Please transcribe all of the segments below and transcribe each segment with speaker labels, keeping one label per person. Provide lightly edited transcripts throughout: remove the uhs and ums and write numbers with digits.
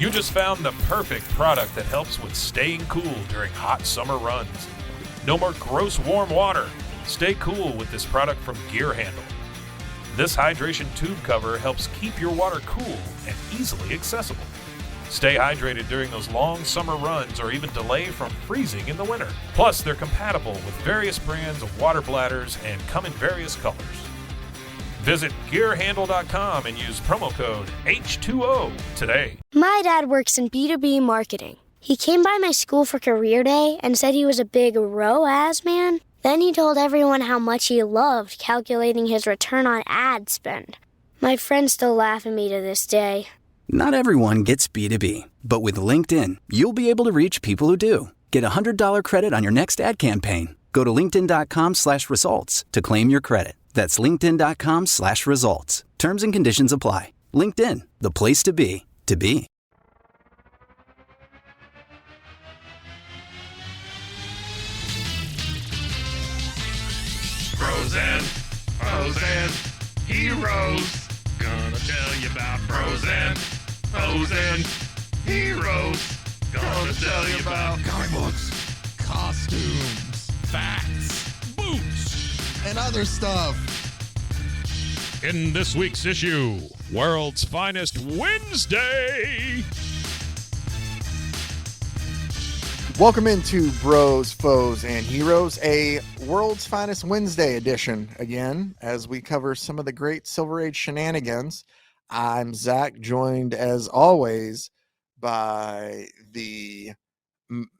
Speaker 1: You just found the perfect product that helps with staying cool during hot summer runs. No more gross warm water. Stay cool with this product from Gear Handle. This hydration tube cover helps keep your water cool and easily accessible. Stay hydrated during those long summer runs or even delay from freezing in the winter. Plus, they're compatible with various brands of water bladders and come in various colors. Visit gearhandle.com and use promo code H2O today.
Speaker 2: My dad works in B2B marketing. He came by my school for career day and said he was a big ROAS man. Then he told everyone how much he loved calculating his return on ad spend. My friends still laugh at me to this day.
Speaker 3: Not everyone gets B2B, but with LinkedIn, you'll be able to reach people who do. Get a $100 credit on your next ad campaign. Go to linkedin.com/results to claim your credit. That's linkedin.com/results. Terms and conditions apply. LinkedIn, the place to be, to be.
Speaker 4: Frozen heroes. Gonna tell you about frozen heroes. Gonna tell you about comic books, costumes, facts, boots, and other stuff. In this week's issue, World's Finest Wednesday.
Speaker 5: Welcome into Bros, Foes, and Heroes, a World's Finest Wednesday edition again, as we cover some of the great Silver Age shenanigans. I'm Zach, joined as always by the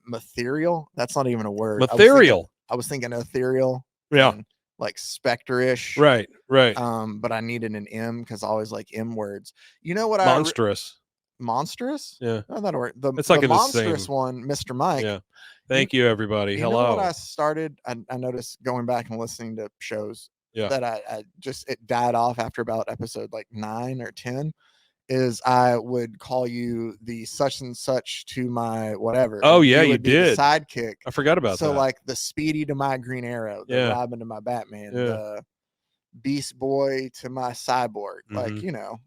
Speaker 5: Material. That's not even a word.
Speaker 6: Material.
Speaker 5: I was thinking ethereal.
Speaker 6: Yeah.
Speaker 5: Like spectre-ish.
Speaker 6: Right.
Speaker 5: But I needed an M because I always like M words. You know what?
Speaker 6: Monstrous.
Speaker 5: Monstrous?
Speaker 6: Yeah.
Speaker 5: Oh, that'll work.
Speaker 6: It's like
Speaker 5: the
Speaker 6: in the
Speaker 5: monstrous
Speaker 6: same...
Speaker 5: one, Mr. Mike.
Speaker 6: Yeah. Thank you, everybody. Hello.
Speaker 5: You know what I started? I noticed going back and listening to shows that I just, it died off after about episode like 9 or 10, is I would call you the such and such to my whatever.
Speaker 6: Oh, yeah, you
Speaker 5: would be
Speaker 6: did.
Speaker 5: the sidekick.
Speaker 6: I forgot about that.
Speaker 5: So like the Speedy to my Green Arrow, the Robin to my Batman, the Beast Boy to my Cyborg. Like, you know,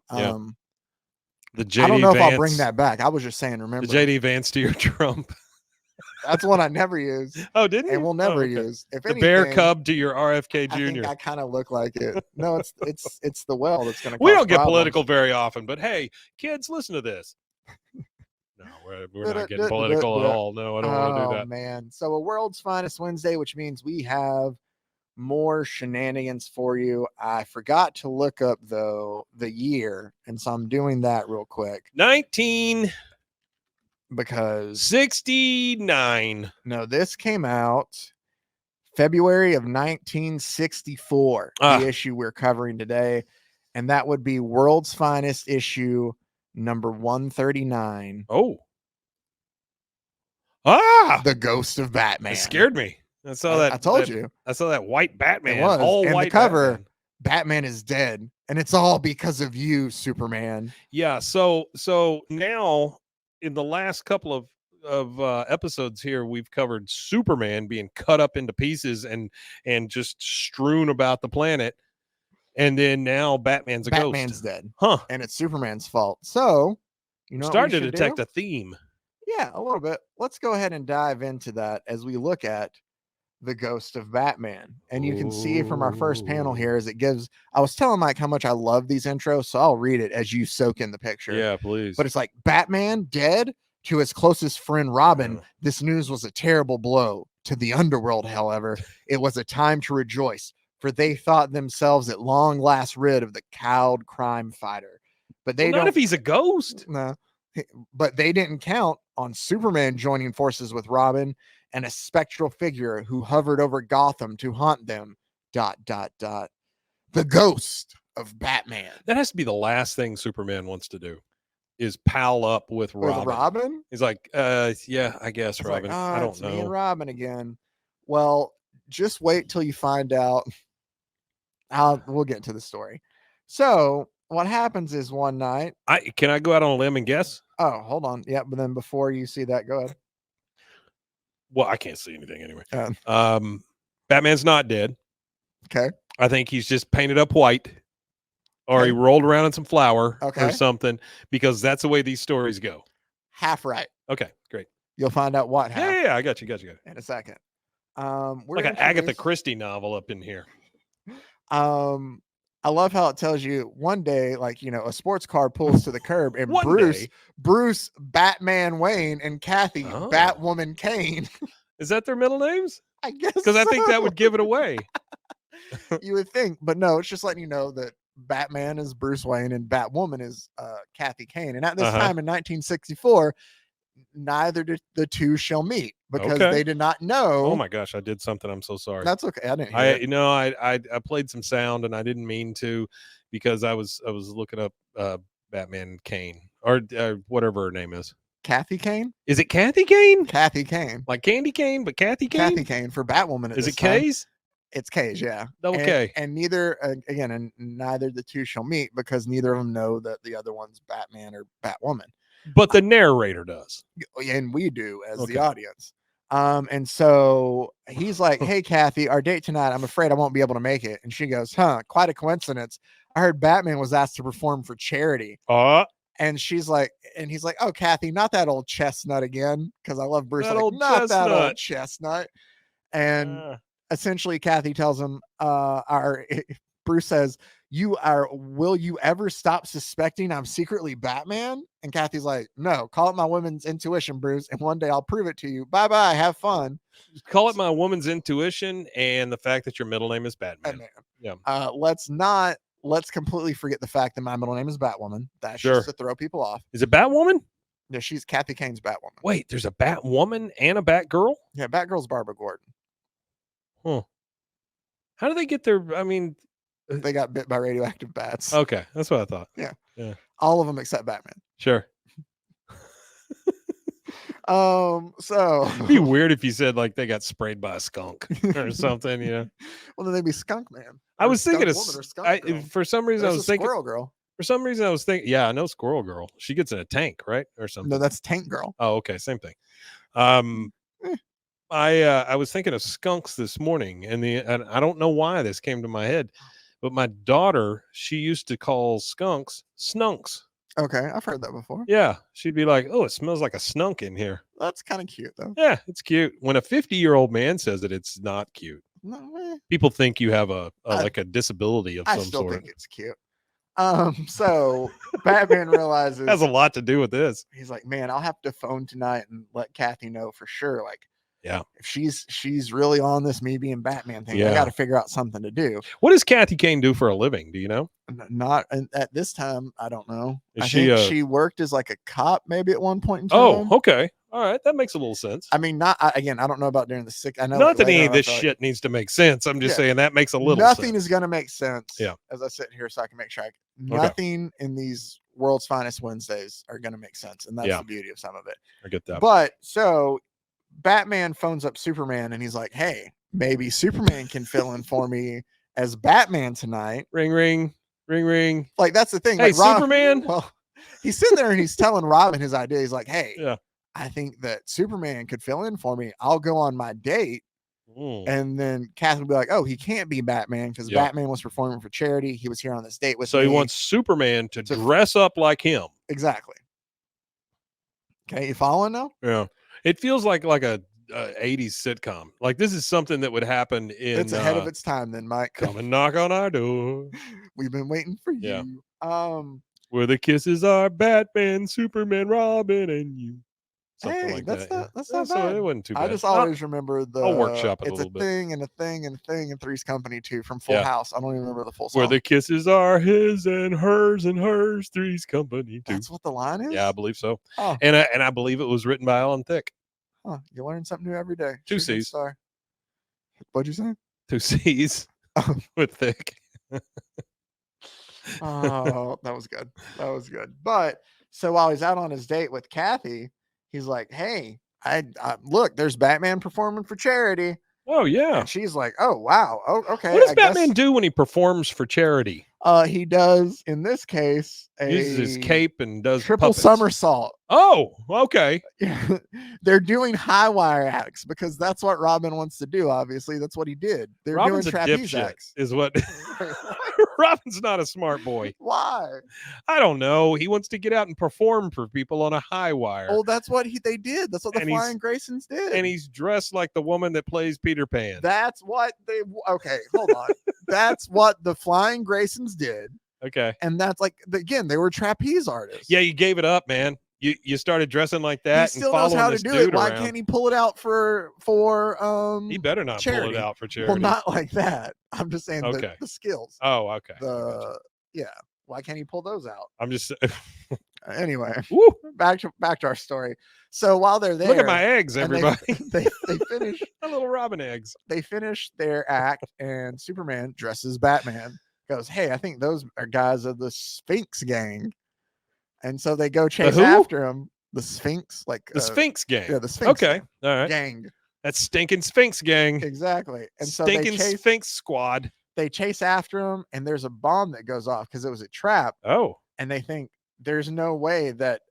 Speaker 6: the JD
Speaker 5: I don't know
Speaker 6: Vance,
Speaker 5: if I'll bring that back. I was just saying, remember
Speaker 6: the JD Vance to your Trump.
Speaker 5: That's one I never use.
Speaker 6: Oh, didn't you?
Speaker 5: And we'll never use. If
Speaker 6: the
Speaker 5: anything,
Speaker 6: Bear Cub to your RFK Jr.
Speaker 5: I think I kind of look like it. No, it's the well that's going to.
Speaker 6: We don't get political very often, but hey, kids, listen to this. No, we're not getting political at all. No, I don't want to do that.
Speaker 5: Oh man! So a World's Finest Wednesday, which means we have more shenanigans for you. I forgot to look up though the year, and so I'm doing that real quick.
Speaker 6: 1969.
Speaker 5: No, this came out February of 1964. The issue we're covering today, and that would be World's Finest issue number 139.
Speaker 6: Oh,
Speaker 5: The Ghost of Batman.
Speaker 6: It scared me. I saw that.
Speaker 5: I told you.
Speaker 6: I saw that white Batman.
Speaker 5: It was.
Speaker 6: All
Speaker 5: and
Speaker 6: white
Speaker 5: the cover,
Speaker 6: Batman
Speaker 5: is dead, and it's all because of you, Superman.
Speaker 6: Yeah. So now in the last couple of episodes here, we've covered Superman being cut up into pieces and just strewn about the planet, and then now Batman's ghost.
Speaker 5: Batman's dead,
Speaker 6: huh?
Speaker 5: And it's Superman's fault. So you know,
Speaker 6: starting to detect a theme.
Speaker 5: Yeah, a little bit. Let's go ahead and dive into that as we look at the Ghost of Batman. And you can see from our first panel here as it gives, I was telling Mike how much I love these intros, so I'll read it as you soak in the picture.
Speaker 6: Yeah, please.
Speaker 5: But it's like Batman dead to his closest friend Robin. This news was a terrible blow to the underworld. However, it was a time to rejoice, for they thought themselves at long last rid of the cowed crime fighter. But they
Speaker 6: not if he's a ghost.
Speaker 5: No, but they didn't count on Superman joining forces with Robin and a spectral figure who hovered over Gotham to haunt them. ... The Ghost of Batman.
Speaker 6: That has to be the last thing Superman wants to do, is pal up with Robin. He's like, yeah, I guess it's Robin.
Speaker 5: Like,
Speaker 6: I don't know.
Speaker 5: Me and Robin again. Well, just wait till you find out. We'll get to the story. So what happens is one night.
Speaker 6: Can I go out on a limb and guess?
Speaker 5: Oh, hold on. Yeah, but then before you see that, go ahead.
Speaker 6: Well, I can't see anything anyway. Batman's not dead.
Speaker 5: Okay.
Speaker 6: I think he's just painted up white, or he rolled around in some flour or something, because that's the way these stories go.
Speaker 5: half right.
Speaker 6: Okay, great.
Speaker 5: You'll find out what half.
Speaker 6: Yeah, I got you.
Speaker 5: In a second.
Speaker 6: We're like an Agatha Christie novel up in here.
Speaker 5: I love how it tells you one day, like, a sports car pulls to the curb and Bruce Batman Wayne and Kathy Batwoman Kane.
Speaker 6: Is that their middle names?
Speaker 5: I guess
Speaker 6: because I think that would give it away.
Speaker 5: You would think, but no, it's just letting you know that Batman is Bruce Wayne and Batwoman is Kathy Kane. And at this time in 1964, neither did the two shall meet because they did not know.
Speaker 6: Oh my gosh, I did something. I'm so sorry.
Speaker 5: That's okay. I didn't hear it.
Speaker 6: I played some sound and I didn't mean to because I was looking up Batman Kane or whatever her name is.
Speaker 5: Kathy Kane?
Speaker 6: Is it Kathy Kane?
Speaker 5: Kathy Kane.
Speaker 6: Like Candy Cane, but Kathy Kane?
Speaker 5: Kathy Kane for Batwoman.
Speaker 6: Is it K's?
Speaker 5: It's K's, yeah.
Speaker 6: Double K.
Speaker 5: And neither the two shall meet because neither of them know that the other one's Batman or Batwoman.
Speaker 6: But the narrator does.
Speaker 5: And we do as the audience. And so he's like, hey, Kathy, our date tonight, I'm afraid I won't be able to make it. And she goes, quite a coincidence. I heard Batman was asked to perform for charity. And she's like, and he's like, oh, Kathy, not that old chestnut again. Because I love Bruce. That old chestnut. And essentially, Kathy tells him, Bruce says, will you ever stop suspecting I'm secretly Batman? And Kathy's like, no, call it my woman's intuition, Bruce. And one day I'll prove it to you. Bye-bye. Have fun.
Speaker 6: Call it my woman's intuition and the fact that your middle name is Batman.
Speaker 5: Yeah. Let's completely forget the fact that my middle name is Batwoman. That's just to throw people off.
Speaker 6: Is it Batwoman?
Speaker 5: No, she's Kathy Kane's Batwoman.
Speaker 6: Wait, there's a Batwoman and a Batgirl?
Speaker 5: Yeah, Batgirl's Barbara Gordon.
Speaker 6: Huh. How do they get their,
Speaker 5: they got bit by radioactive bats.
Speaker 6: Okay, that's what I thought.
Speaker 5: Yeah. All of them except Batman.
Speaker 6: Sure.
Speaker 5: So
Speaker 6: it'd be weird if you said like they got sprayed by a skunk or something,
Speaker 5: Well, then they'd be Skunk Man.
Speaker 6: I was thinking of for some reason I was thinking Squirrel
Speaker 5: Girl.
Speaker 6: For some reason I was thinking, I know Squirrel Girl. She gets in a tank, right? Or something.
Speaker 5: No, that's Tank Girl.
Speaker 6: Oh, okay, same thing. I was thinking of skunks this morning, and I don't know why this came to my head, but my daughter, she used to call skunks snunks.
Speaker 5: Okay, I've heard that before.
Speaker 6: Yeah, she'd be like, "Oh, it smells like a snunk in here."
Speaker 5: That's kind of cute, though.
Speaker 6: Yeah, it's cute. When a 50-year-old man says it, it's not cute.
Speaker 5: No,
Speaker 6: people think you have a disability of some sort. I
Speaker 5: still think it's cute. So Batman realizes
Speaker 6: has a lot to do with this.
Speaker 5: He's like, man, I'll have to phone tonight and let Kathy know for sure. Like, if she's really on this me being Batman thing, I got to figure out something to do.
Speaker 6: What does Kathy Kane do for a living? Do you know?
Speaker 5: Not at this time. I don't know. I think she worked as like a cop maybe at one point in time.
Speaker 6: Oh, okay. All right. That makes a little sense.
Speaker 5: I mean, I don't know about during the sick. I know
Speaker 6: not that any of this shit needs to make sense. I'm just saying that makes a little
Speaker 5: nothing
Speaker 6: sense.
Speaker 5: Is going to make sense.
Speaker 6: Yeah.
Speaker 5: As I sit here so I can make sure nothing in these World's Finest Wednesdays are going to make sense. And that's the beauty of some of it.
Speaker 6: I get that.
Speaker 5: But so Batman phones up Superman and he's like, hey, maybe Superman can fill in for me as Batman tonight.
Speaker 6: Ring, ring, ring, ring.
Speaker 5: Like, that's the thing.
Speaker 6: Hey,
Speaker 5: like,
Speaker 6: Superman.
Speaker 5: Well, he's sitting there and he's telling Robin his idea. He's like, hey, I think that Superman could fill in for me. I'll go on my date. And then Kathy will be like, oh, he can't be Batman because Batman was performing for charity. He was here on this date with me.
Speaker 6: So he wants Superman to dress up like him.
Speaker 5: Exactly. Okay, you following now?
Speaker 6: Yeah. It feels like a 80s sitcom. Like this is something that would happen in.
Speaker 5: It's ahead of its time, then, Mike.
Speaker 6: Come and knock on our door.
Speaker 5: We've been waiting for you.
Speaker 6: Where the kisses are Batman, Superman, Robin, and you. Something like
Speaker 5: that's
Speaker 6: that.
Speaker 5: That's not
Speaker 6: so
Speaker 5: bad.
Speaker 6: It wasn't too bad.
Speaker 5: I just always remember the.
Speaker 6: I'll workshop it
Speaker 5: it's
Speaker 6: a little bit.
Speaker 5: Thing and a thing and a thing and Three's Company too from Full House. I don't even remember the full song.
Speaker 6: Where the kisses are his and hers, Three's Company too.
Speaker 5: That's what the line is.
Speaker 6: Yeah, I believe so.
Speaker 5: Oh.
Speaker 6: And I believe it was written by Alan Thicke.
Speaker 5: Huh, you learn something new every day.
Speaker 6: Two C's.
Speaker 5: What'd you say?
Speaker 6: 2 C's with Thicke.
Speaker 5: Oh, that was good. That was good. But so while he's out on his date with Kathy, he's like, hey, I look, there's Batman performing for charity.
Speaker 6: Oh, yeah.
Speaker 5: And she's like, oh, wow. Oh, okay.
Speaker 6: What does Batman do when he performs for charity?
Speaker 5: He does, in this case,
Speaker 6: uses his cape and does
Speaker 5: triple
Speaker 6: puppets.
Speaker 5: somersault.
Speaker 6: Oh, okay.
Speaker 5: They're doing high wire acts because that's what Robin wants to do. Obviously, that's what he did. They're
Speaker 6: Robin's
Speaker 5: doing trapeze
Speaker 6: acts. Is what? Robin's not a smart boy.
Speaker 5: Why?
Speaker 6: I don't know. He wants to get out and perform for people on a high wire.
Speaker 5: Oh, that's what they did. That's what the Flying Graysons did.
Speaker 6: And he's dressed like the woman that plays Peter Pan.
Speaker 5: That's what they. Okay, hold on. That's what the Flying Graysons did.
Speaker 6: Okay.
Speaker 5: And that's like, again, they were trapeze artists.
Speaker 6: Yeah, you gave it up, man. You started dressing like that.
Speaker 5: He still
Speaker 6: and
Speaker 5: knows how to
Speaker 6: this
Speaker 5: do
Speaker 6: dude
Speaker 5: it. Why
Speaker 6: around.
Speaker 5: can't he pull it out for
Speaker 6: He better not
Speaker 5: charity.
Speaker 6: pull it out for charity.
Speaker 5: Well, not like that. I'm just saying the skills.
Speaker 6: Oh, okay.
Speaker 5: Yeah. Why can't he pull those out?
Speaker 6: I'm just
Speaker 5: anyway.
Speaker 6: Woo.
Speaker 5: Back to our story. So while they're there,
Speaker 6: look at my eggs, everybody.
Speaker 5: They finish
Speaker 6: my little robin eggs.
Speaker 5: They finish their act, and Superman dresses Batman. Goes, hey, I think those are guys of the Sphinx gang. And so they go chase after him. The Sphinx, like
Speaker 6: the Sphinx gang.
Speaker 5: Yeah, the Sphinx.
Speaker 6: Okay, all right.
Speaker 5: Gang.
Speaker 6: That's stinking Sphinx gang.
Speaker 5: Exactly. And so
Speaker 6: stinking Sphinx squad.
Speaker 5: They chase after him, and there's a bomb that goes off because it was a trap.
Speaker 6: Oh.
Speaker 5: And they think there's no way that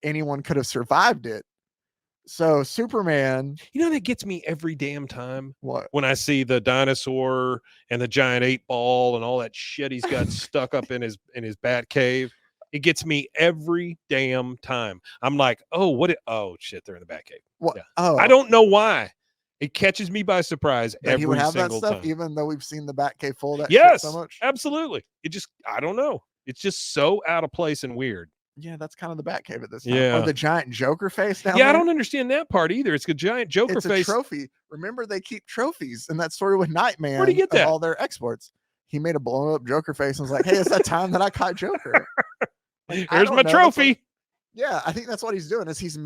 Speaker 5: anyone could have survived it. So Superman,
Speaker 6: that gets me every damn time.
Speaker 5: What?
Speaker 6: When I see the dinosaur and the giant 8-ball and all that shit he's got stuck up in his bat cave. It gets me every damn time. I'm like, oh shit, they're in the bat cave.
Speaker 5: What?
Speaker 6: Yeah.
Speaker 5: Oh,
Speaker 6: I don't know why. It catches me by surprise
Speaker 5: every
Speaker 6: every
Speaker 5: he would have
Speaker 6: single
Speaker 5: that stuff,
Speaker 6: time.
Speaker 5: even though we've seen the bat cave full of that
Speaker 6: yes,
Speaker 5: shit so much.
Speaker 6: Absolutely. I don't know. It's just so out of place and weird.
Speaker 5: Yeah, that's kind of the bat cave at this time.
Speaker 6: Yeah.
Speaker 5: Oh, the giant Joker face down there.
Speaker 6: Yeah, I don't understand that part either. It's a giant Joker face.
Speaker 5: It's a trophy. Remember, they keep trophies in that story with Nightman.
Speaker 6: Where'd he get that?
Speaker 5: All their exports. He made a blown up Joker face and was like, hey, it's that time that I caught Joker.
Speaker 6: Here's my trophy.
Speaker 5: Yeah, I think that's what he's doing. Is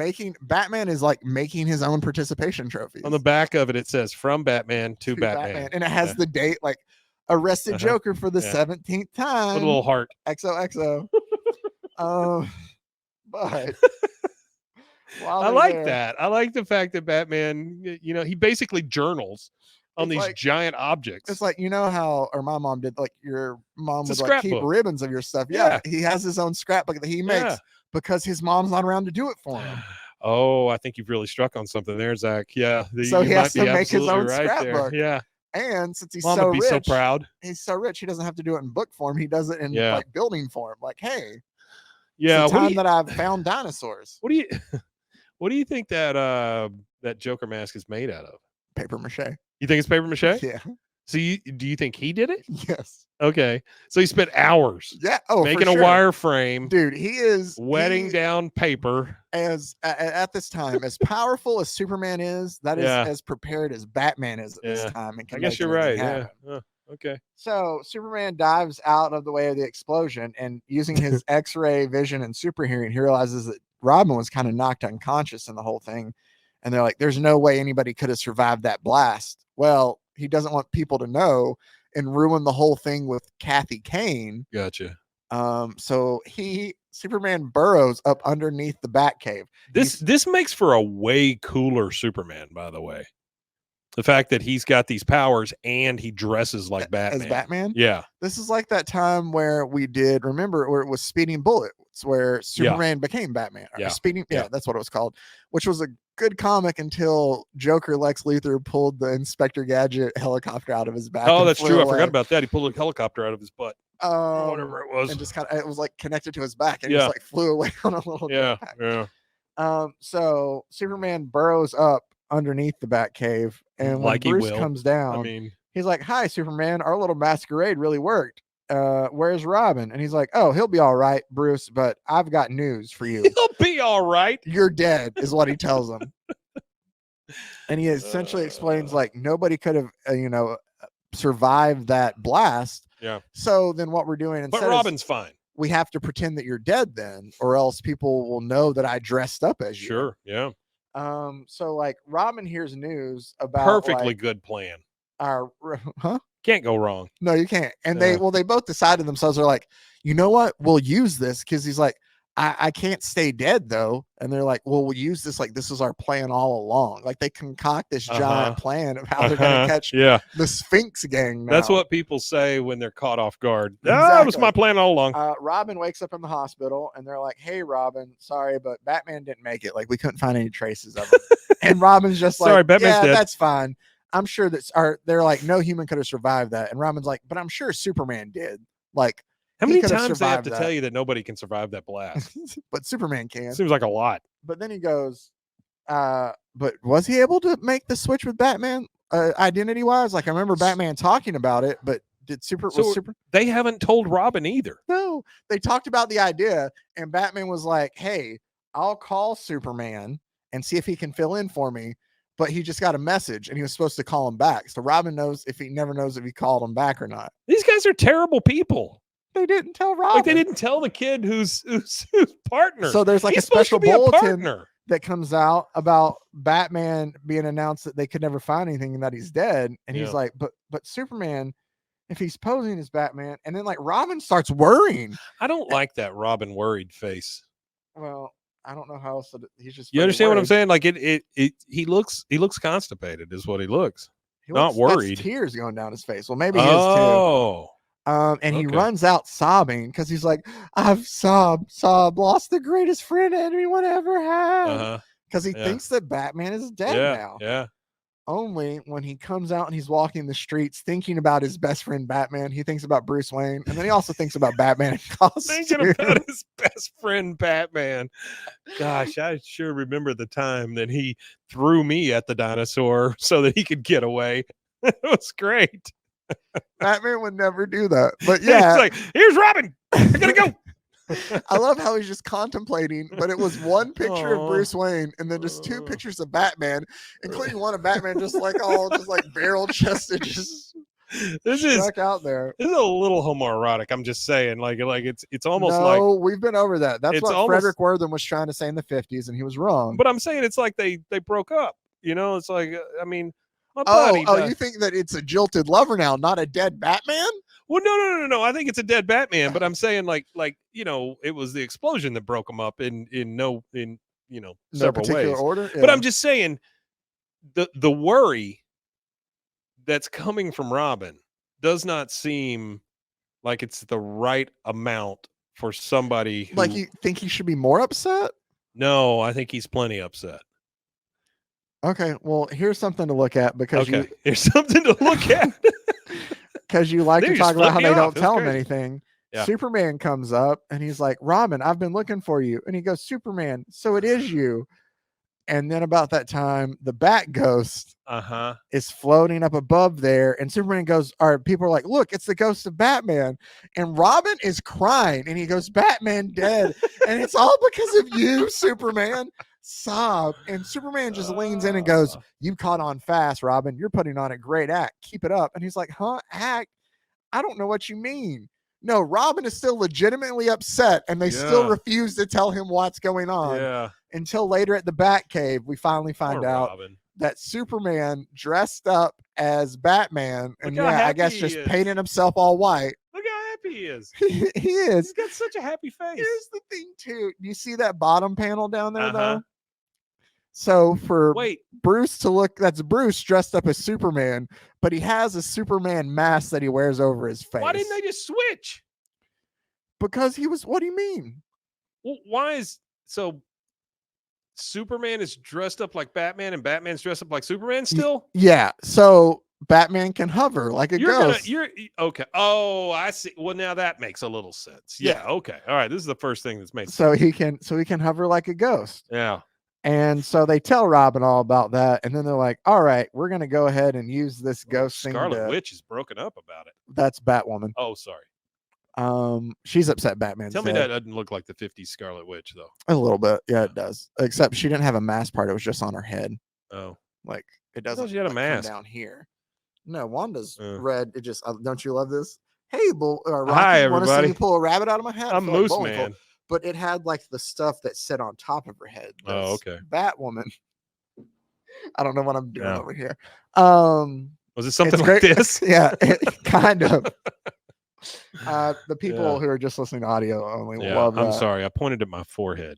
Speaker 5: Batman is like making his own participation trophies.
Speaker 6: On the back of it says from Batman to Batman.
Speaker 5: And it has the date like arrested Joker for the 17th time.
Speaker 6: With a little heart.
Speaker 5: XOXO. But
Speaker 6: I like that. I like the fact that Batman, he basically journals on these giant objects.
Speaker 5: It's like, how, or my mom did, like your mom would
Speaker 6: like
Speaker 5: keep ribbons of your stuff. Yeah. He has his own scrapbook that he makes because his mom's not around to do it for him.
Speaker 6: Oh, I think you've really struck on something there, Zach. Yeah.
Speaker 5: So he has to make his own scrapbook.
Speaker 6: There. Yeah.
Speaker 5: And since he's
Speaker 6: Mom
Speaker 5: so
Speaker 6: would be
Speaker 5: rich,
Speaker 6: so proud.
Speaker 5: He's so rich, he doesn't have to do it in book form. He does it in like building form. Like, hey,
Speaker 6: yeah,
Speaker 5: it's the time that I've found dinosaurs.
Speaker 6: What do you think that Joker mask is made out of?
Speaker 5: Paper mache.
Speaker 6: You think it's paper mache?
Speaker 5: Yeah.
Speaker 6: So do you think he did it?
Speaker 5: Yes.
Speaker 6: Okay. So he spent hours making a wire frame.
Speaker 5: Dude, he is
Speaker 6: wetting down paper.
Speaker 5: At this time, as powerful as Superman is, that is as prepared as Batman is at this time.
Speaker 6: I guess you're right. Yeah. Okay.
Speaker 5: So Superman dives out of the way of the explosion, and using his X-ray vision and super hearing, he realizes that Robin was kind of knocked unconscious in the whole thing. And they're like, there's no way anybody could have survived that blast. Well, he doesn't want people to know and ruin the whole thing with Kathy Kane.
Speaker 6: Gotcha.
Speaker 5: So Superman burrows up underneath the Batcave.
Speaker 6: This makes for a way cooler Superman, by the way. The fact that he's got these powers and he dresses like Batman.
Speaker 5: As Batman?
Speaker 6: Yeah.
Speaker 5: This is like that time where where it was Speeding Bullets, where Superman became Batman.
Speaker 6: Yeah.
Speaker 5: That's what it was called, which was a good comic until Joker Lex Luthor pulled the Inspector Gadget helicopter out of his back.
Speaker 6: Oh, that's true. I forgot about that. He pulled a helicopter out of his butt.
Speaker 5: Whatever
Speaker 6: it was.
Speaker 5: And just it was like connected to his back and just like flew away on a little jetpack.
Speaker 6: Yeah.
Speaker 5: So Superman burrows up underneath the Batcave, and when Bruce comes down, he's like, hi Superman, our little masquerade really worked. Where's Robin? And he's like, oh, he'll be all right, Bruce, but I've got news for you.
Speaker 6: He'll be all right.
Speaker 5: You're dead is what he tells him. And he essentially explains like nobody could have survived that blast.
Speaker 6: Yeah.
Speaker 5: So then what we're doing instead,
Speaker 6: but Robin's fine.
Speaker 5: We have to pretend that you're dead then, or else people will know that I dressed up as you.
Speaker 6: Sure. Yeah.
Speaker 5: So like Robin hears news about
Speaker 6: perfectly good plan.
Speaker 5: Can't
Speaker 6: go wrong.
Speaker 5: No, you can't. And they both decided themselves, they're like, you know what? We'll use this because he's like, I can't stay dead though. And they're like, well, we'll use this. Like, this is our plan all along. Like they concoct this giant plan of how they're going to catch the Sphinx gang. Now.
Speaker 6: That's what people say when they're caught off guard.
Speaker 5: Exactly.
Speaker 6: That was my plan all along.
Speaker 5: Robin wakes up in the hospital and they're like, hey, Robin, sorry, but Batman didn't make it. Like we couldn't find any traces of him. And Robin's just
Speaker 6: sorry,
Speaker 5: like,
Speaker 6: Batman's dead.
Speaker 5: That's fine. I'm sure they're like, no human could have survived that. And Robin's like, but I'm sure Superman did. Like,
Speaker 6: how many times they have to tell you that nobody can survive that blast?
Speaker 5: But Superman can.
Speaker 6: Seems like a lot.
Speaker 5: But then he goes, but was he able to make the switch with Batman identity wise? Like, I remember Batman talking about it, but
Speaker 6: they haven't told Robin either.
Speaker 5: No, they talked about the idea, and Batman was like, hey, I'll call Superman and see if he can fill in for me. But he just got a message and he was supposed to call him back. So Robin never knows if he called him back or not.
Speaker 6: These guys are terrible people.
Speaker 5: They didn't tell Robin.
Speaker 6: Like, they didn't tell the kid who's partner.
Speaker 5: So there's like a special bulletin that comes out about Batman being announced that they could never find anything and that he's dead. And he's like, but Superman, if he's posing as Batman, and then like Robin starts worrying.
Speaker 6: I don't like that Robin worried face.
Speaker 5: Well, I don't know how else he's just.
Speaker 6: You understand what I'm saying? Like he looks constipated is what he looks. Not worried.
Speaker 5: Tears going down his face. Well, maybe he is too. And he runs out sobbing because he's like, I've lost the greatest friend anyone ever had. Because he thinks that Batman is dead now.
Speaker 6: Yeah.
Speaker 5: Only when he comes out and he's walking the streets thinking about his best friend Batman, he thinks about Bruce Wayne, and then he also thinks about Batman in costume.
Speaker 6: Thinking about his best friend Batman. Gosh, I sure remember the time that he threw me at the dinosaur so that he could get away. It was great.
Speaker 5: Batman would never do that. But yeah.
Speaker 6: He's like, here's Robin. I gotta go.
Speaker 5: I love how he's just contemplating, but it was one picture of Bruce Wayne and then just two pictures of Batman, including one of Batman just like barrel chested, just stuck out there.
Speaker 6: This is a little homoerotic. I'm just saying, like it's almost
Speaker 5: no, we've been over that. That's what Frederick Wortham was trying to say in the 50s, and he was wrong.
Speaker 6: But I'm saying it's like they broke up. You know, it's like I mean, my buddy.
Speaker 5: You think that it's a jilted lover now, not a dead Batman?
Speaker 6: Well, no. I think it's a dead Batman, but I'm saying like you know, it was the explosion that broke them up in several ways.
Speaker 5: Order. Yeah.
Speaker 6: But I'm just saying the worry that's coming from Robin does not seem like it's the right amount for somebody who,
Speaker 5: like, you think he should be more upset?
Speaker 6: No, I think he's plenty upset.
Speaker 5: Okay, well, here's something to look at because
Speaker 6: here's something to look at.
Speaker 5: Because you like to talk about how they don't tell him
Speaker 6: crazy.
Speaker 5: anything.
Speaker 6: Yeah.
Speaker 5: Superman comes up and he's like, Robin, I've been looking for you. And he goes, Superman, so it is you. And then about that time, the Bat Ghost is floating up above there. And Superman goes, people are like, look, it's the ghost of Batman. And Robin is crying. And he goes, Batman dead. And it's all because of you, Superman. Sob. And Superman just leans in and goes, you caught on fast, Robin. You're putting on a great act. Keep it up. And he's like, act? I don't know what you mean. No, Robin is still legitimately upset, and they still refuse to tell him what's going on.
Speaker 6: Yeah.
Speaker 5: Until later at the Batcave, we finally find out that Superman dressed up as Batman, and I guess just painted himself all white.
Speaker 6: Look how happy he is.
Speaker 5: He is.
Speaker 6: He's got such a happy face.
Speaker 5: Here's the thing, too. Do you see that bottom panel down there, though? So for Bruce to look, that's Bruce dressed up as Superman, but he has a Superman mask that he wears over his face.
Speaker 6: Why didn't they just switch?
Speaker 5: Because he was, what do you mean?
Speaker 6: Well, Superman is dressed up like Batman and Batman's dressed up like Superman still?
Speaker 5: Yeah. So Batman can hover like a ghost.
Speaker 6: Okay. Oh, I see. Well, now that makes a little sense. Yeah. Okay. All right. This is the first thing that's made sense.
Speaker 5: So he can hover like a ghost.
Speaker 6: Yeah.
Speaker 5: And so they tell Robin all about that, and then they're like, all right, we're going to go ahead and use this ghost thing.
Speaker 6: Scarlet Witch is broken up about it.
Speaker 5: That's Batwoman.
Speaker 6: Oh, sorry.
Speaker 5: She's upset Batman's
Speaker 6: Tell me
Speaker 5: dead.
Speaker 6: that doesn't look like the 50s Scarlet Witch, though.
Speaker 5: A little bit. Yeah, it does. Except she didn't have a mask part. It was just on her head.
Speaker 6: Oh.
Speaker 5: Like, it doesn't
Speaker 6: she had a mask
Speaker 5: down here. No, Wanda's red. It just, don't you love this? Hey, Rocky,
Speaker 6: hi, everybody.
Speaker 5: Want to see me pull a rabbit out of my hat?
Speaker 6: I'm Moose Man.
Speaker 5: But it had like the stuff that sit on top of her head.
Speaker 6: Oh, okay.
Speaker 5: Batwoman. I don't know what I'm doing over here.
Speaker 6: Was it something like this?
Speaker 5: Yeah, kind of. The people who are just listening to audio only will love that.
Speaker 6: I'm sorry. I pointed at my forehead.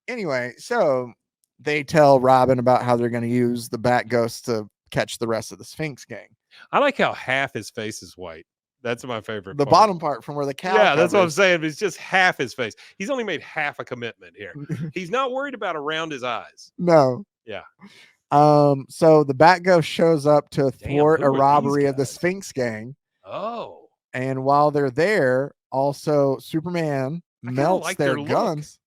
Speaker 5: Anyway, so they tell Robin about how they're going to use the Bat Ghost to catch the rest of the Sphinx gang.
Speaker 6: I like how half his face is white. That's my favorite
Speaker 5: part. Bottom part from where the cow
Speaker 6: covers. That's what I'm saying. It's just half his face. He's only made half a commitment here. He's not worried about around his eyes.
Speaker 5: No.
Speaker 6: Yeah.
Speaker 5: So the Batghost shows up to thwart
Speaker 6: who
Speaker 5: a
Speaker 6: are these
Speaker 5: robbery of the
Speaker 6: guys?
Speaker 5: Sphinx gang.
Speaker 6: Oh,
Speaker 5: And while they're there, also Superman
Speaker 6: I kinda
Speaker 5: melts
Speaker 6: like
Speaker 5: their
Speaker 6: their look.
Speaker 5: guns.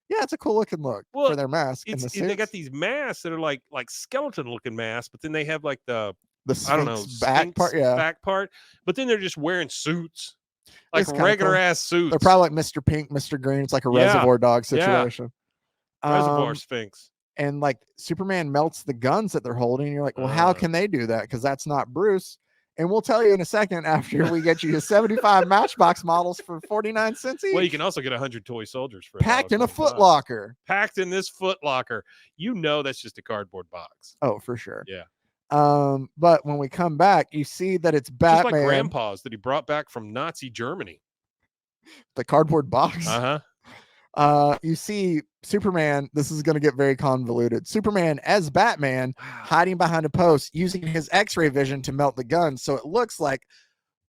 Speaker 5: Yeah, it's a cool looking look
Speaker 6: Well,
Speaker 5: for their mask and the
Speaker 6: they
Speaker 5: suits.
Speaker 6: got these masks that are like skeleton looking masks, but then they have like the
Speaker 5: The
Speaker 6: I don't know
Speaker 5: Sphinx back part, yeah.
Speaker 6: back part, but then they're just wearing suits, like
Speaker 5: It's kinda
Speaker 6: regular
Speaker 5: cool.
Speaker 6: ass suits.
Speaker 5: They're probably like Mr. Pink, Mr. Green. It's like a
Speaker 6: Yeah,
Speaker 5: Reservoir Dog
Speaker 6: yeah.
Speaker 5: situation.
Speaker 6: Reservoir Sphinx.
Speaker 5: And like Superman melts the guns that they're holding. And you're like, well, how can they do that? Because that's not Bruce. And we'll tell you in a second after we get you 75 Matchbox models for 49 cents each.
Speaker 6: Well, you can also get 100 toy soldiers for
Speaker 5: packed in a
Speaker 6: $1.25.
Speaker 5: Foot Locker.
Speaker 6: Packed in this Foot Locker. You know that's just a cardboard box.
Speaker 5: Oh, for sure.
Speaker 6: Yeah.
Speaker 5: But when we come back, you see that it's Batman.
Speaker 6: Just like Grandpa's that he brought back from Nazi Germany.
Speaker 5: The cardboard box.
Speaker 6: Uh-huh.
Speaker 5: You see Superman. This is going to get very convoluted. Superman as Batman hiding behind a post using his X-ray vision to melt the gun. So it looks like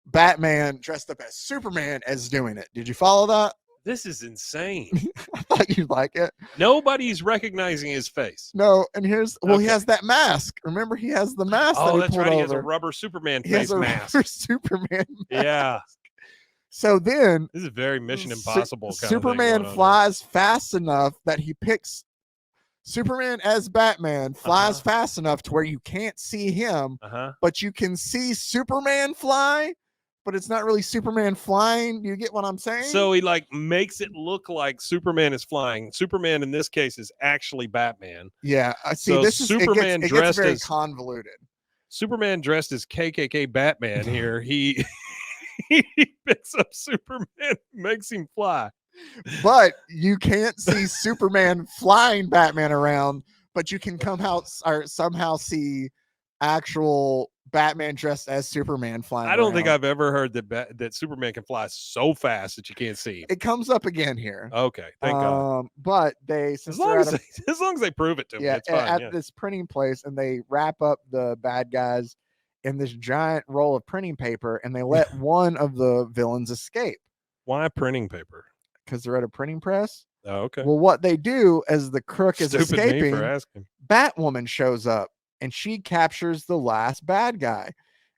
Speaker 5: Batman dressed up as Superman as doing it. Did you follow that?
Speaker 6: This is insane.
Speaker 5: I thought you'd like it.
Speaker 6: Nobody's recognizing his face.
Speaker 5: No, and here's he
Speaker 6: Okay.
Speaker 5: has that mask. Remember, he has the mask.
Speaker 6: Oh,
Speaker 5: that he
Speaker 6: that's
Speaker 5: pulled
Speaker 6: right. He
Speaker 5: over.
Speaker 6: has a rubber Superman
Speaker 5: He has
Speaker 6: face
Speaker 5: a
Speaker 6: mask.
Speaker 5: rubber Superman mask.
Speaker 6: Yeah.
Speaker 5: So then
Speaker 6: This is very Mission Impossible kind
Speaker 5: Superman
Speaker 6: of thing
Speaker 5: flies fast enough that he picks Superman as Batman, flies fast enough to where you can't see him, but you can see Superman fly, but it's not really Superman flying. Do you get what I'm saying?
Speaker 6: So he like makes it look like Superman is flying. Superman in this case is actually Batman.
Speaker 5: Yeah, I see.
Speaker 6: So
Speaker 5: This is
Speaker 6: Superman
Speaker 5: it gets
Speaker 6: dressed
Speaker 5: very
Speaker 6: as
Speaker 5: convoluted.
Speaker 6: Superman dressed as KKK Batman here. He picks up Superman, makes him fly.
Speaker 5: But you can't see Superman flying Batman around, but you can come out or somehow see actual Batman dressed as Superman flying.
Speaker 6: I don't think
Speaker 5: around.
Speaker 6: I've ever heard that Superman can fly so fast that you can't see him.
Speaker 5: It comes up again here.
Speaker 6: Okay, thank God.
Speaker 5: But they
Speaker 6: As long as they prove it to me, it's fine.
Speaker 5: At this printing place, and they wrap up the bad guys in this giant roll of printing paper, and they let one of the villains escape.
Speaker 6: Why printing paper?
Speaker 5: Because they're at a printing press.
Speaker 6: Oh, okay.
Speaker 5: Well, what they do as the crook is
Speaker 6: Stupid me
Speaker 5: escaping,
Speaker 6: for asking.
Speaker 5: Batwoman shows up and she captures the last bad guy.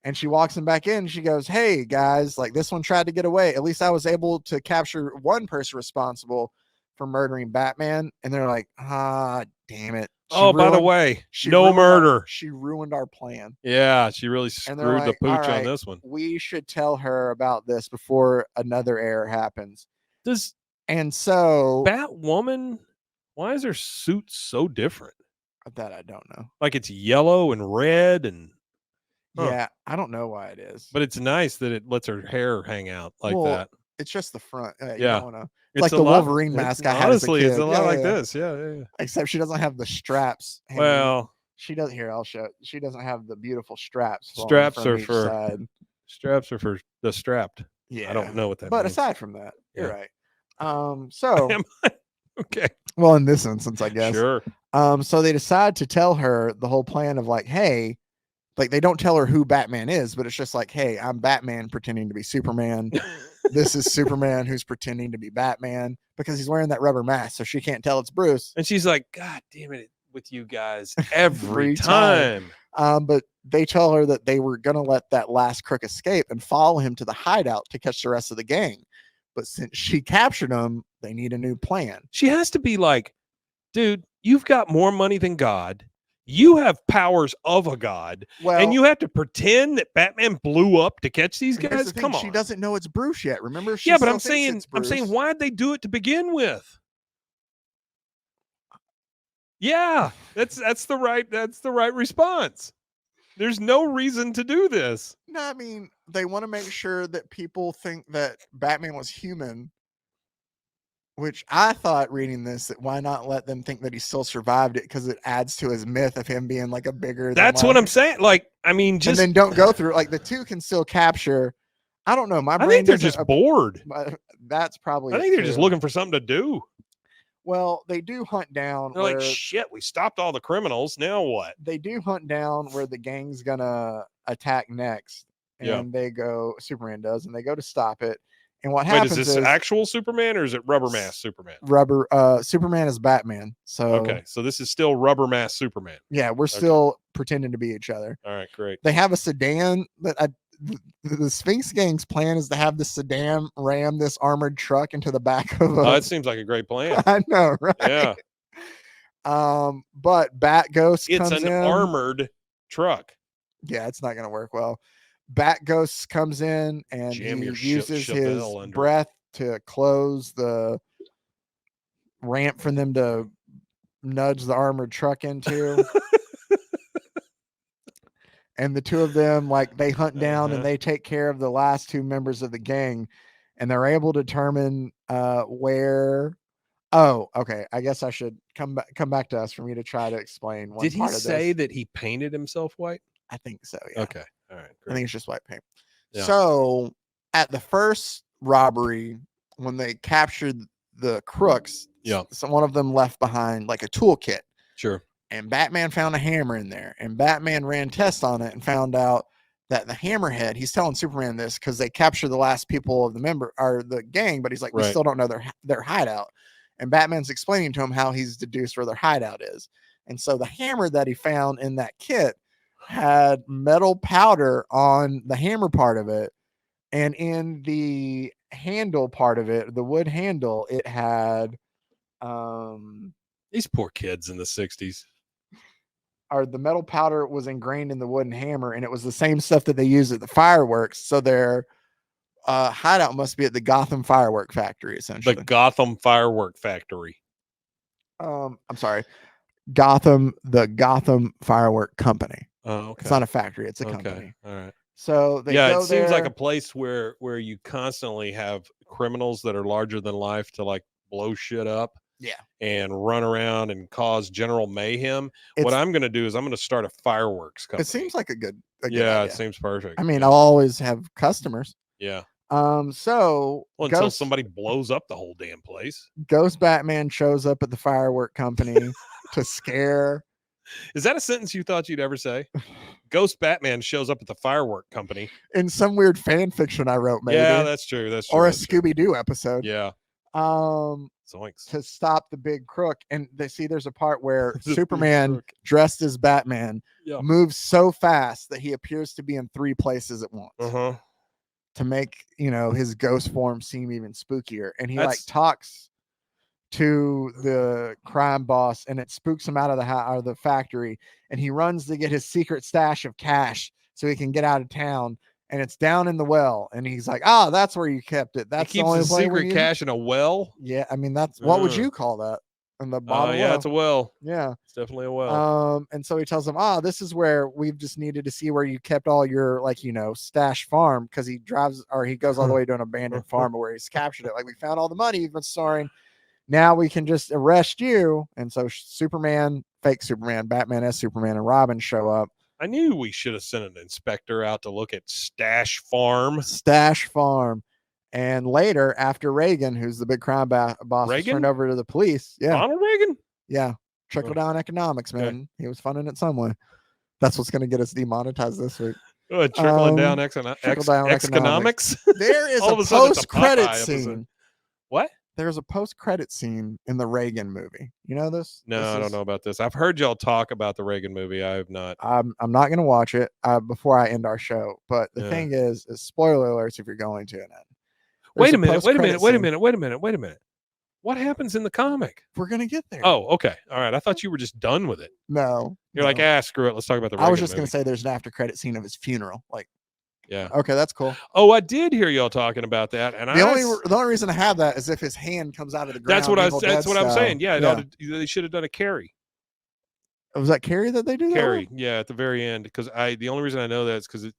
Speaker 5: And she walks him back in. And she goes, "Hey guys, like this one tried to get away. At least I was able to capture one person responsible for murdering Batman." And they're like, damn it.
Speaker 6: By the way, no murder.
Speaker 5: She ruined our plan.
Speaker 6: Yeah, she really screwed the pooch on this one.
Speaker 5: We should tell her about this before another error happens. And so
Speaker 6: Batwoman, why is her suit so different?
Speaker 5: That I don't know.
Speaker 6: Like it's yellow and red and
Speaker 5: yeah, I don't know why it is.
Speaker 6: But it's nice that it lets her hair hang out like that.
Speaker 5: It's just the front.
Speaker 6: Yeah.
Speaker 5: It's like the Wolverine mask I had.
Speaker 6: Honestly,
Speaker 5: as a kid.
Speaker 6: it's a lot like this. Yeah.
Speaker 5: Except she doesn't have the straps.
Speaker 6: Well,
Speaker 5: she doesn't. Here, I'll show. She doesn't have the beautiful straps.
Speaker 6: Straps are for the strapped.
Speaker 5: Yeah,
Speaker 6: I don't know what that
Speaker 5: but
Speaker 6: means.
Speaker 5: aside from that, you're right. So
Speaker 6: okay.
Speaker 5: Well, in this instance, I guess.
Speaker 6: Sure.
Speaker 5: So they decide to tell her the whole plan of like, hey, like they don't tell her who Batman is, but it's just like, hey, I'm Batman pretending to be Superman. This is Superman who's pretending to be Batman because he's wearing that rubber mask, so she can't tell it's Bruce.
Speaker 6: And she's like, God damn it, with you guys every time.
Speaker 5: But they tell her that they were gonna let that last crook escape and follow him to the hideout to catch the rest of the gang. But since she captured him, they need a new plan.
Speaker 6: She has to be like, dude, you've got more money than God. You have powers of a god, and you have to pretend that Batman blew up to catch these guys. Come on,
Speaker 5: she doesn't know it's Bruce yet. Remember?
Speaker 6: Yeah, but I'm saying, why'd they do it to begin with? Yeah, that's the right response. There's no reason to do this.
Speaker 5: No, I mean they want to make sure that people think that Batman was human. Which I thought reading this, that why not let them think that he still survived it because it adds to his myth of him being like a bigger.
Speaker 6: That's what I'm saying. Like, I mean, just
Speaker 5: and then don't go through like the two can still capture. I don't know. My brain.
Speaker 6: I think they're just bored.
Speaker 5: That's probably.
Speaker 6: I think they're just looking for something to do.
Speaker 5: Well, they do hunt down.
Speaker 6: They're like, shit, we stopped all the criminals. Now what?
Speaker 5: They do hunt down where the gang's gonna attack next, and they go. Superman does, and they go to stop it. And what
Speaker 6: Wait,
Speaker 5: happens
Speaker 6: is this actual Superman or is it Rubber Mask Superman?
Speaker 5: Superman is Batman. So
Speaker 6: okay, so this is still Rubber Mask Superman.
Speaker 5: Yeah, we're still pretending to be each other.
Speaker 6: All right, great.
Speaker 5: They have a sedan that the Sphinx Gang's plan is to have the sedan ram this armored truck into the back of
Speaker 6: it seems like a great plan.
Speaker 5: I know, right?
Speaker 6: Yeah.
Speaker 5: But Bat Ghost
Speaker 6: it's
Speaker 5: comes
Speaker 6: an
Speaker 5: in.
Speaker 6: Armored truck.
Speaker 5: Yeah, it's not going to work well. Bat Ghost comes in and he uses his breath to close the ramp for them to nudge the armored truck into. And the two of them, like, they hunt down and they take care of the last two members of the gang, and they're able to determine where. Oh, okay. I guess I should come back to us for me to try to explain.
Speaker 6: Did he say that he painted himself white?
Speaker 5: I think so. Yeah.
Speaker 6: Okay. All right. Great.
Speaker 5: I think it's just white paint.
Speaker 6: Yeah.
Speaker 5: So at the first robbery, when they captured the crooks, one of them left behind like a toolkit.
Speaker 6: Sure.
Speaker 5: And Batman found a hammer in there, and Batman ran tests on it and found out that the hammerhead, he's telling Superman this because they captured the last people of the gang, but he's like, we still don't know their hideout. And Batman's explaining to him how he's deduced where their hideout is. And so the hammer that he found in that kit had metal powder on the hammer part of it. And in the handle part of it, the wood handle, it had
Speaker 6: these poor kids in the 60s.
Speaker 5: Or the metal powder was ingrained in the wooden hammer, and it was the same stuff that they use at the fireworks. So their hideout must be at the Gotham Firework Factory, essentially.
Speaker 6: The Gotham Firework Factory.
Speaker 5: I'm sorry. The Gotham Firework Company.
Speaker 6: Oh, okay.
Speaker 5: It's not a factory, it's a company.
Speaker 6: All right.
Speaker 5: So
Speaker 6: it seems like a place where you constantly have criminals that are larger than life to like blow shit up.
Speaker 5: Yeah.
Speaker 6: And run around and cause general mayhem. What I'm going to do is I'm going to start a fireworks company.
Speaker 5: It seems like a good
Speaker 6: idea.
Speaker 5: It
Speaker 6: It seems perfect.
Speaker 5: I mean, I'll always have customers.
Speaker 6: Yeah.
Speaker 5: So
Speaker 6: until somebody blows up the whole damn place.
Speaker 5: Ghost Batman shows up at the firework company to scare.
Speaker 6: Is that a sentence you thought you'd ever say? Ghost Batman shows up at the firework company.
Speaker 5: In some weird fan fiction I wrote, maybe.
Speaker 6: Yeah, that's true. That's true.
Speaker 5: Or a Scooby-Doo episode.
Speaker 6: Yeah.
Speaker 5: Zoinks. To stop the big crook. And there's a part where Superman dressed as Batman moves so fast that he appears to be in 3 places at once to make his ghost form seem even spookier. And he talks to the crime boss, and it spooks him out of the factory, and he runs to get his secret stash of cash so he can get out of town. And it's down in the well, and he's like, that's where you kept it. That's
Speaker 6: he keeps his secret cash in a well.
Speaker 5: Yeah, I mean, that's what would you call that? In the bottom.
Speaker 6: Yeah, it's a well.
Speaker 5: Yeah,
Speaker 6: it's definitely a well.
Speaker 5: And so he tells him, this is where we've just needed to see where you kept all your stash farm, because he goes all the way to an abandoned farm where he's captured it. Like, we found all the money you've been storing. Now we can just arrest you. And so Superman, fake Superman, Batman as Superman, and Robin show up.
Speaker 6: I knew we should have sent an inspector out to look at Stash Farm.
Speaker 5: And later, after Reagan, who's the big crime boss, was turned over to the police. Yeah.
Speaker 6: Ronald Reagan?
Speaker 5: Yeah. Trickle down economics, man. Okay. He was funding it some way. That's what's going to get us demonetized this week.
Speaker 6: Trickling down economics?
Speaker 5: There is a post-credit scene.
Speaker 6: Episode. What?
Speaker 5: There's a post-credit scene in the Reagan movie. You know this?
Speaker 6: No, I don't know about this. I've heard y'all talk about the Reagan movie. I have not.
Speaker 5: I'm not going to watch it before I end our show. But the thing is spoiler alerts if you're going to.
Speaker 6: Wait a minute. What happens in the comic?
Speaker 5: We're going to get there.
Speaker 6: Oh, okay. All right. I thought you were just done with it.
Speaker 5: No.
Speaker 6: You're like, screw it. Let's talk about the Reagan
Speaker 5: I was just
Speaker 6: going
Speaker 5: to say there's an after-credit scene of his funeral. Like,
Speaker 6: yeah.
Speaker 5: Okay, that's cool.
Speaker 6: Oh, I did hear y'all talking about that, and
Speaker 5: the only reason I have that is if his hand comes out of the ground.
Speaker 6: That's what I'm saying. Yeah, they should have done a Carrie.
Speaker 5: Was that Carrie that they do?
Speaker 6: Carrie, yeah, at the very end. Because the only reason I know that is because it's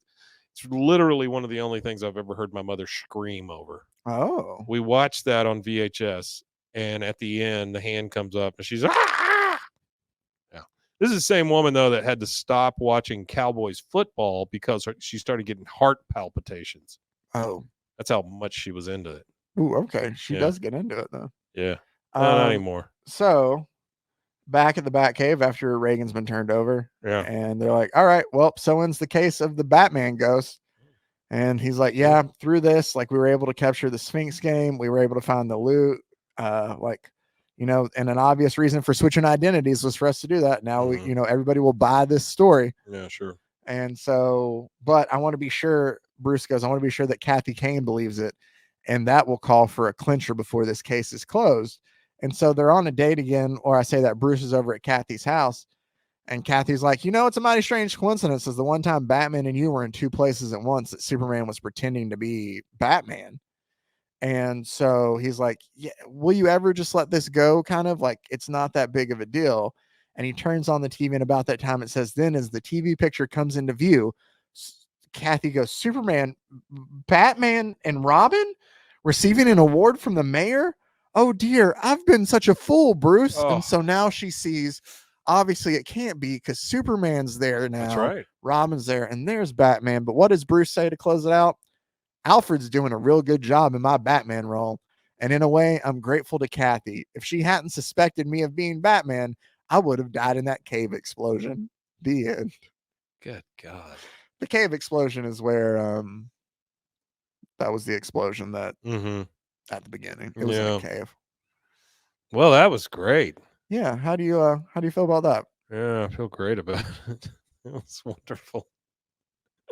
Speaker 6: literally one of the only things I've ever heard my mother scream over.
Speaker 5: Oh,
Speaker 6: we watched that on VHS, and at the end, the hand comes up, and she's This is the same woman, though, that had to stop watching Cowboys football because she started getting heart palpitations.
Speaker 5: Oh.
Speaker 6: That's how much she was into it.
Speaker 5: Ooh, okay. She does get into it, though.
Speaker 6: Yeah. Not anymore.
Speaker 5: So, back at the Batcave after Reagan's been turned over.
Speaker 6: Yeah.
Speaker 5: And they're like, all right, well, so ends the case of the Batman ghost. And he's like, yeah, through this, like we were able to capture the Sphinx game. We were able to find the loot. And an obvious reason for switching identities was for us to do that. Now, everybody will buy this story.
Speaker 6: Yeah, sure.
Speaker 5: And so, but I want to be sure, Bruce goes, I want to be sure that Kathy Kane believes it. And that will call for a clincher before this case is closed. And so they're on a date again, or I say that Bruce is over at Kathy's house. And Kathy's like, it's a mighty strange coincidence. Is the one time Batman and you were in two places at once that Superman was pretending to be Batman. And so he's like, yeah, will you ever just let this go? Kind of like, it's not that big of a deal. And he turns on the TV, and about that time it says, then as the TV picture comes into view, Kathy goes, Superman, Batman, and Robin receiving an award from the mayor? Oh dear, I've been such a fool, Bruce.
Speaker 6: Oh.
Speaker 5: And so now she sees, obviously it can't be because Superman's there now.
Speaker 6: That's right.
Speaker 5: Robin's there, and there's Batman. But what does Bruce say to close it out? Alfred's doing a real good job in my Batman role. And in a way, I'm grateful to Kathy. If she hadn't suspected me of being Batman, I would have died in that cave explosion. The end.
Speaker 6: Good God.
Speaker 5: The cave explosion is where that was the explosion that at the beginning. It was in a cave.
Speaker 6: Well, that was great.
Speaker 5: Yeah. How do you feel about that?
Speaker 6: Yeah, I feel great about it. It was wonderful.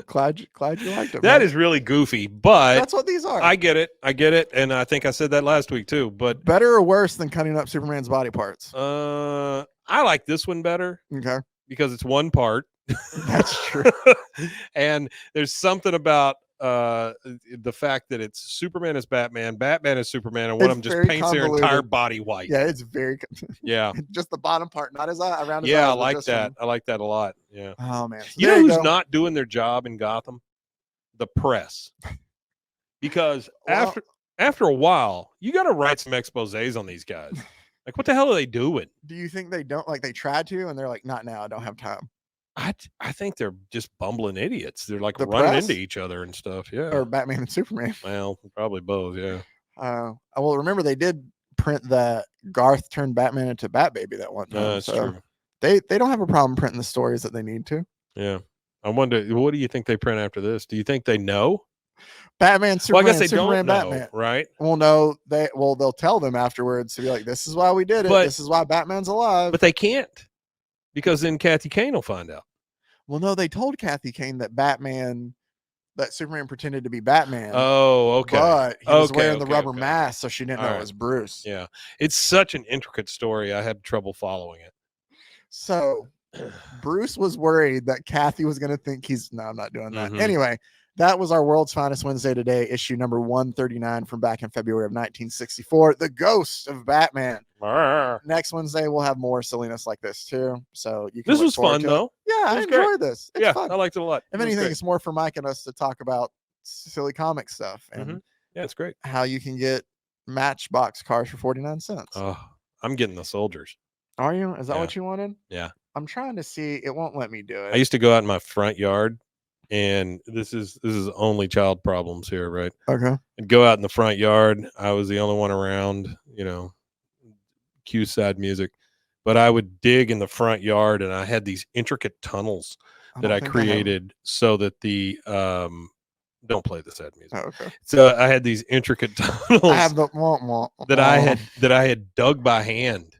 Speaker 5: Glad you liked it.
Speaker 6: That is really goofy, but
Speaker 5: that's what these are.
Speaker 6: I get it, and I think I said that last week too. But
Speaker 5: better or worse than cutting up Superman's body parts?
Speaker 6: I like this one better.
Speaker 5: Okay,
Speaker 6: because it's one part.
Speaker 5: That's true.
Speaker 6: And there's something about the fact that it's Superman is Batman, Batman is Superman, and one of them just paints their entire body white.
Speaker 5: Yeah, it's very
Speaker 6: yeah.
Speaker 5: Just the bottom part, not his eye, around his
Speaker 6: yeah,
Speaker 5: eyes,
Speaker 6: I like that. I like that a lot. Yeah.
Speaker 5: Oh man. So
Speaker 6: you know who's not doing their job in Gotham? The press. Because after a while, you got to write some exposés on these guys. Like, what the hell are they doing?
Speaker 5: Do you think they don't, like, they tried to and they're like, not now, I don't have time?
Speaker 6: I think they're just bumbling idiots. They're like running into each other and stuff. Yeah.
Speaker 5: Or Batman and Superman.
Speaker 6: Well, probably both. Yeah.
Speaker 5: Well, remember they did print the Garth turned Batman into Batbaby that one time.
Speaker 6: That's true.
Speaker 5: They don't have a problem printing the stories that they need to.
Speaker 6: Yeah. I wonder, what do you think they print after this? Do you think they know?
Speaker 5: Batman, Superman,
Speaker 6: I guess they
Speaker 5: Superman,
Speaker 6: don't know,
Speaker 5: Batman.
Speaker 6: right?
Speaker 5: Well, no, they'll tell them afterwards to be like, this is why we did it. This is why Batman's alive.
Speaker 6: But they can't, because then Kathy Kane will find out.
Speaker 5: Well, no, they told Kathy Kane that Superman pretended to be Batman.
Speaker 6: Oh, okay.
Speaker 5: But he was wearing the rubber mask, so she didn't know it was Bruce.
Speaker 6: Yeah. It's such an intricate story. I had trouble following it.
Speaker 5: So Bruce was worried that Kathy was going to think I'm not doing that. Anyway, that was our World's Finest Wednesday today, issue number 139 from back in February of 1964. The Ghost of Batman. Next Wednesday, we'll have more silliness like this too. So you can.
Speaker 6: This was fun though.
Speaker 5: Yeah, I enjoyed this. It's fun.
Speaker 6: I liked it a lot.
Speaker 5: If anything, it's more for Mike and us to talk about silly comic stuff. And
Speaker 6: yeah, it's great.
Speaker 5: How you can get Matchbox cars for 49 cents.
Speaker 6: Oh, I'm getting the soldiers.
Speaker 5: Are you? Is that what you wanted?
Speaker 6: Yeah.
Speaker 5: I'm trying to see. It won't let me do it.
Speaker 6: I used to go out in my front yard, and this is only child problems here, right?
Speaker 5: Okay.
Speaker 6: I'd go out in the front yard. I was the only one around, cue sad music, but I would dig in the front yard, and I had these intricate tunnels that I created so that the don't play the sad music.
Speaker 5: Oh, okay.
Speaker 6: So I had these intricate tunnels
Speaker 5: I have the
Speaker 6: that I had dug by hand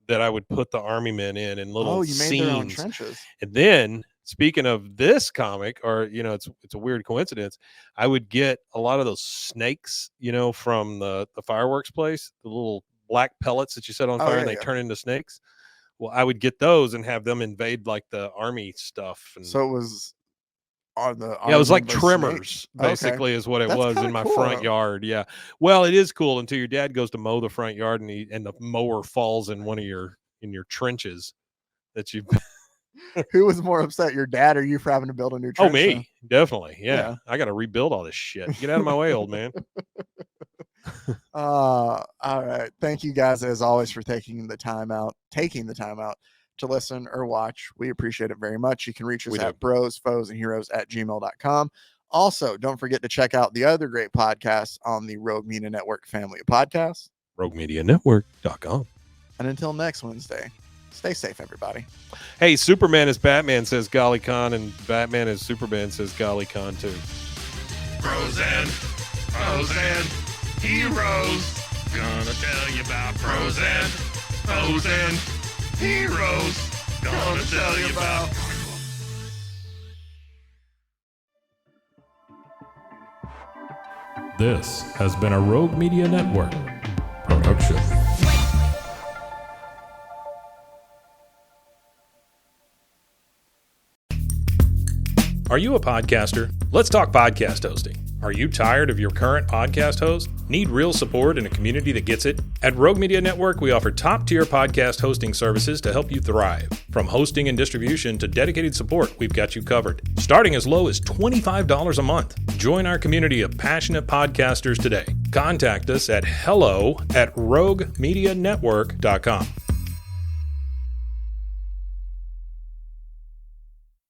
Speaker 6: that I would put the army men in little
Speaker 5: you made
Speaker 6: scenes.
Speaker 5: their own trenches.
Speaker 6: And then, speaking of this comic, or it's a weird coincidence, I would get a lot of those snakes, from the fireworks place, the little black pellets that you set on fire and they turn into snakes. Well, I would get those and have them invade like the army stuff. And
Speaker 5: so it was on the
Speaker 6: it was like trimmers, basically, is what it was in my front yard. Yeah. Well, it is cool until your dad goes to mow the front yard and the mower falls in one of your trenches that you.
Speaker 5: Who was more upset, your dad or you, for having to build a new trench?
Speaker 6: Oh, me, definitely. Yeah. I got to rebuild all this shit. Get out of my way, old man.
Speaker 5: All right. Thank you guys, as always, for taking the time out to listen or watch. We appreciate it very much. You can reach us at brosfoesandheroes@gmail.com. Also, don't forget to check out the other great podcasts on the Rogue Media Network family of podcasts,
Speaker 6: roguemedianetwork.com.
Speaker 5: And until next Wednesday, stay safe, everybody.
Speaker 6: Hey, Superman is Batman, says Golly Khan, and Batman is Superman, says Golly Khan too.
Speaker 4: pros and heroes. Gonna tell you about pros and heroes. Gonna tell you about.
Speaker 1: This has been a Rogue Media Network production. Are you a podcaster? Let's talk podcast hosting. Are you tired of your current podcast host? Need real support in a community that gets it? At Rogue Media Network, we offer top-tier podcast hosting services to help you thrive. From hosting and distribution to dedicated support, we've got you covered. Starting as low as $25 a month. Join our community of passionate podcasters today. Contact us at hello@roguemedianetwork.com.